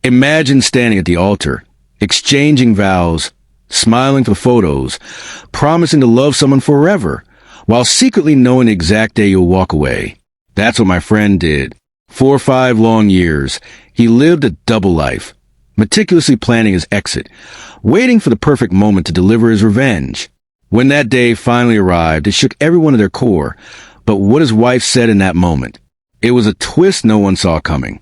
Imagine standing at the altar, exchanging vows, smiling for photos, promising to love someone forever, while secretly knowing the exact day you'll walk away. That's what my friend did. 4 or 5 long years, he lived a double life, meticulously planning his exit, waiting for the perfect moment to deliver his revenge. When that day finally arrived, it shook everyone to their core, but what his wife said in that moment, it was a twist no one saw coming.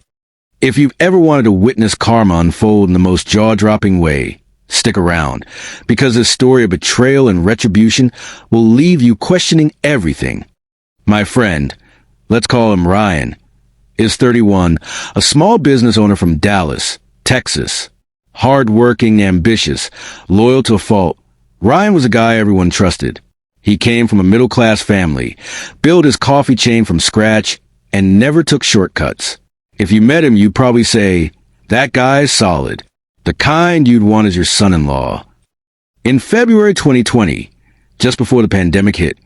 If you've ever wanted to witness karma unfold in the most jaw-dropping way, stick around, because this story of betrayal and retribution will leave you questioning everything. My friend, let's call him Ryan, is 31, a small business owner from Dallas, Texas. Hard-working, ambitious, loyal to a fault, Ryan was a guy everyone trusted. He came from a middle-class family, built his coffee chain from scratch, and never took shortcuts. If you met him, you'd probably say, that guy's solid. The kind you'd want as your son-in-law. In February 2020, just before the pandemic hit,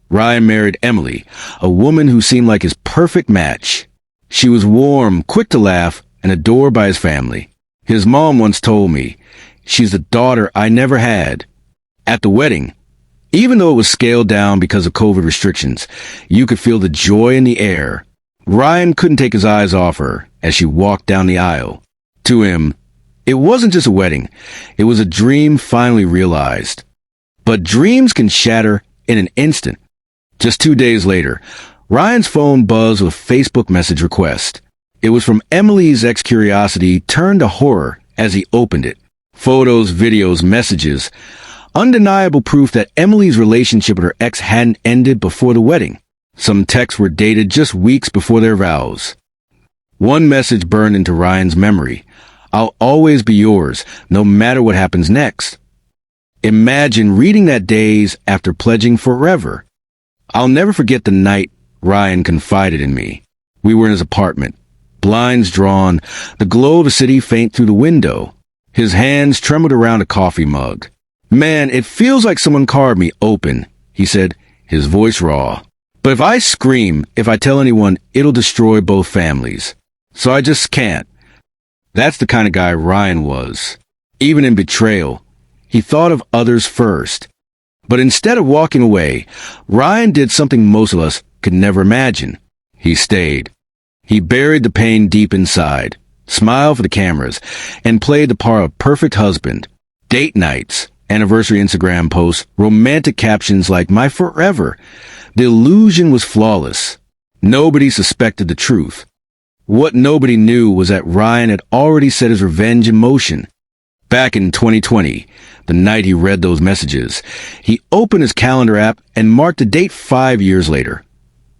Ryan married Emily, a woman who seemed like his perfect match. She was warm, quick to laugh, and adored by his family. His mom once told me, she's the daughter I never had. At the wedding, even though it was scaled down because of COVID restrictions, you could feel the joy in the air. Ryan couldn't take his eyes off her as she walked down the aisle. To him, it wasn't just a wedding, it was a dream finally realized. But dreams can shatter in an instant. Just 2 days later, Ryan's phone buzzed with a Facebook message request. It was from Emily's ex-curiosity turned to horror as he opened it. Photos, videos, messages. Undeniable proof that Emily's relationship with her ex hadn't ended before the wedding. Some texts were dated just weeks before their vows. One message burned into Ryan's memory. I'll always be yours, no matter what happens next. Imagine reading that days after pledging forever. I'll never forget the night Ryan confided in me. We were in his apartment, blinds drawn, the glow of the city faint through the window. His hands trembled around a coffee mug. Man, it feels like someone carved me open, he said, his voice raw. But if I scream, if I tell anyone, it'll destroy both families. So I just can't. That's the kind of guy Ryan was. Even in betrayal, he thought of others first. But instead of walking away, Ryan did something most of us could never imagine. He stayed. He buried the pain deep inside, smiled for the cameras, and played the part of perfect husband. Date nights, anniversary Instagram posts, romantic captions like "My forever." The illusion was flawless. Nobody suspected the truth. What nobody knew was that Ryan had already set his revenge in motion. Back in 2020, the night he read those messages, he opened his calendar app and marked the date 5 years later.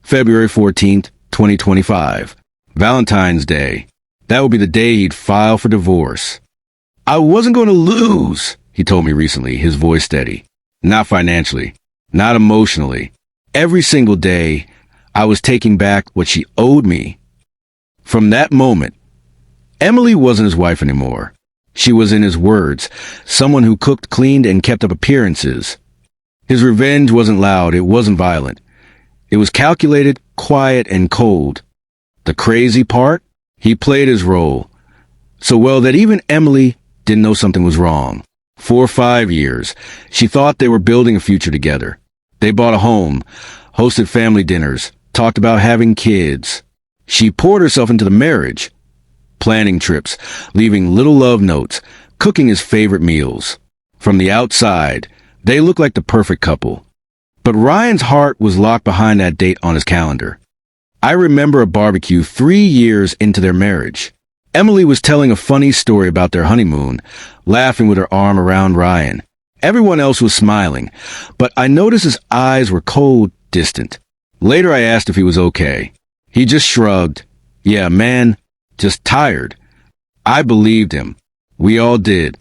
February 14th, 2025. Valentine's Day. That would be the day he'd file for divorce. I wasn't going to lose, he told me recently, his voice steady. Not financially. Not emotionally. Every single day, I was taking back what she owed me. From that moment, Emily wasn't his wife anymore. She was, in his words, someone who cooked, cleaned, and kept up appearances. His revenge wasn't loud, it wasn't violent. It was calculated, quiet, and cold. The crazy part? He played his role so well that even Emily didn't know something was wrong. 4 or 5 years, she thought they were building a future together. They bought a home, hosted family dinners, talked about having kids. She poured herself into the marriage, planning trips, leaving little love notes, cooking his favorite meals. From the outside, they looked like the perfect couple. But Ryan's heart was locked behind that date on his calendar. I remember a barbecue 3 years into their marriage. Emily was telling a funny story about their honeymoon, laughing with her arm around Ryan. Everyone else was smiling, but I noticed his eyes were cold, distant. Later I asked if he was okay. He just shrugged. Yeah, man, just tired. I believed him. We all did.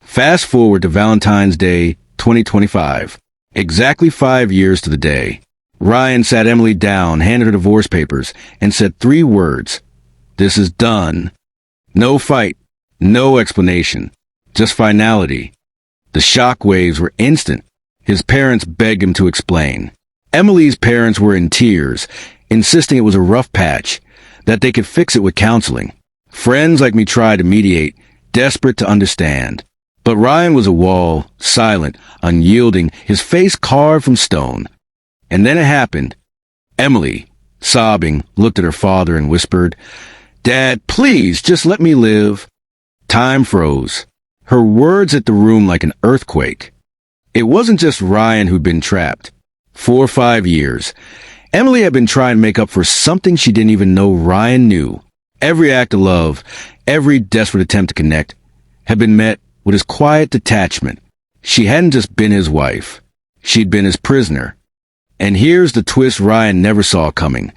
Fast forward to Valentine's Day, 2025. Exactly 5 years to the day. Ryan sat Emily down, handed her divorce papers, and said 3 words. This is done. No fight, no explanation, just finality. The shock waves were instant. His parents begged him to explain. Emily's parents were in tears, insisting it was a rough patch, that they could fix it with counseling. Friends like me tried to mediate, desperate to understand. But Ryan was a wall, silent, unyielding, his face carved from stone. And then it happened. Emily, sobbing, looked at her father and whispered, "Dad, please, just let me live." Time froze. Her words hit the room like an earthquake. It wasn't just Ryan who'd been trapped. 4 or 5 years. Emily had been trying to make up for something she didn't even know Ryan knew. Every act of love, every desperate attempt to connect, had been met with his quiet detachment. She hadn't just been his wife. She'd been his prisoner. And here's the twist Ryan never saw coming.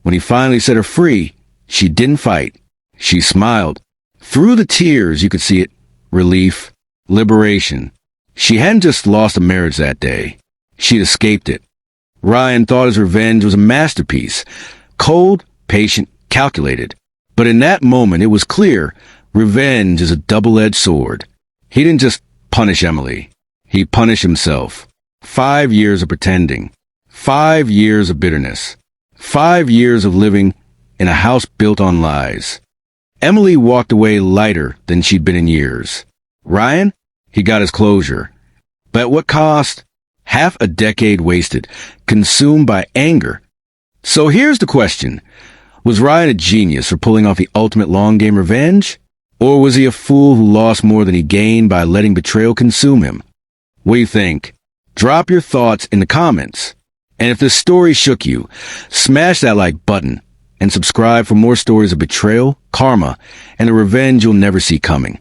When he finally set her free, she didn't fight. She smiled. Through the tears, you could see it. Relief. Liberation. She hadn't just lost a marriage that day. She'd escaped it. Ryan thought his revenge was a masterpiece. Cold, patient, calculated. But in that moment, it was clear revenge is a double-edged sword. He didn't just punish Emily. He punished himself. 5 years of pretending. 5 years of bitterness. 5 years of living in a house built on lies. Emily walked away lighter than she'd been in years. Ryan? He got his closure. But at what cost? Half a decade wasted, consumed by anger. So here's the question. Was Ryan a genius for pulling off the ultimate long-game revenge? Or was he a fool who lost more than he gained by letting betrayal consume him? What do you think? Drop your thoughts in the comments. And if this story shook you, smash that like button and subscribe for more stories of betrayal, karma, and the revenge you'll never see coming.